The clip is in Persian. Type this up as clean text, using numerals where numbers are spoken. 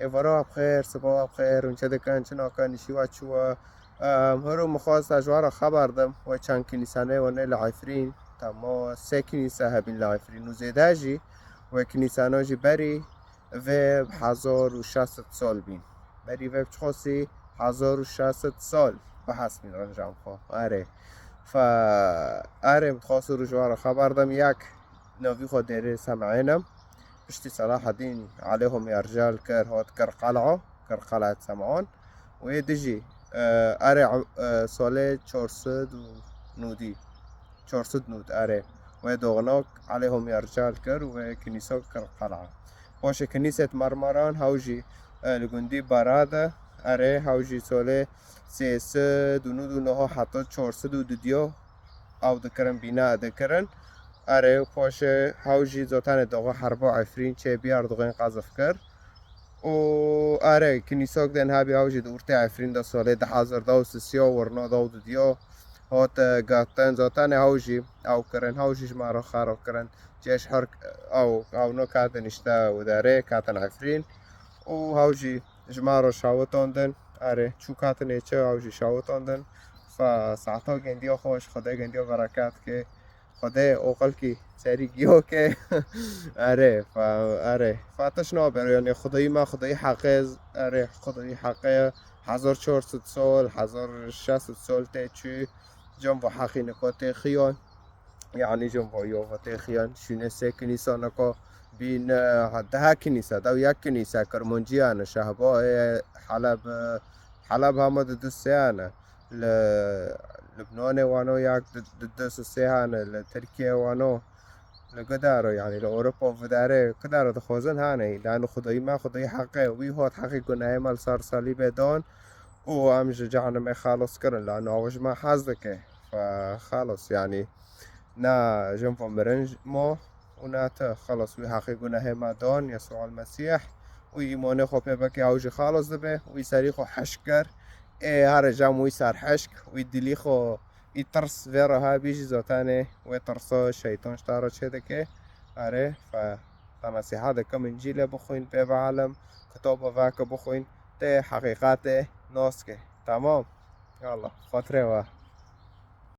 ایوارا بخیر صبح بخیر اونچه دکن چه ناکن شیوا چوا هرو مخواست اجوارا خبر دم و چند کنیسانه و نه لعفرین تما سه کنیسه هبین لعفرین و زیده جی و کنیسانه جی بری و 1600 سال بین بری و بچخوصی 1600 سال به حسب این رنجام خواه آره آره متخواست رو جوارا خبر دم یک نوی خود دیره سمعینم بشتي صلاح الدين عليهم يا رجال كر هوت كر قلعة سمعون ويدجي أري سولي چورسد ونودي چورسد نود أري ويدوغنوك عليهم يا رجال كر وكنيسة كر قلعة باشه كنيسة مرمران هاوجي لگندي برادة أري هاوجي سولي سيسد ونود ونها حتى چورسد ودديو أو دكرن بناء دكرن آره پاشه هاوجی زاتن داغا حربا عفرین چه بیار داغین قذف کرد و آره کنیساک دن هبی هاوجی دورت عفرین دا ساله 1033 ورنا داود دیا هات گاتن زاتن هاوجی او کرن هاوجیش مارا خراب کرن جيش حرك او نو كاتن اشتا وداره كاتن عفرين و هاوجي جمارو شاوتاندن آره چو كاتن ایچه هاوجي شاوتاندن فساعتا گندیا خوش خدا گندیا برکت که خدا اوقل کی سری گیو که آره آره فاتش نابر یعنی خدایی ما خدایی حقه آره خدایی حقه 1400 سال 1600 سال تیچی جنب حقی نکات خیان يعني جنبه يوفا خيان شنو كنيسة نكو بين ده كنيسة ده ويا كنيسة كرمونجيانا شهباء حلب هم ضد سيانا لبنان وانو ياك ضد سيانا لتركيا وانو لقدارو يعني لأوروبا وداره قدارو تخوزن هاني لأنه خداي ما خداي حقه وي هو حقي قناعي مال صار صليبه دون وام جعنا ما خالص كرن لأنه أوج ما حازدك فخالص يعني نا جنب مرنج ما وناتا خلص وي حقي قناعي ما دون يسوع المسيح ويمونه خو بك أوج خالص دبه ويساريخو حشكر هر جام وي صار حشك ويدلي خو يترس فيرا ها بيجي زوتاني ويترسو الشيطان اشتارو شدكي آره فمسيحا دكم انجيل بخوين بيب عالم كتاب واك بخوين ده حقيقات ناسكي تمام يلا فترة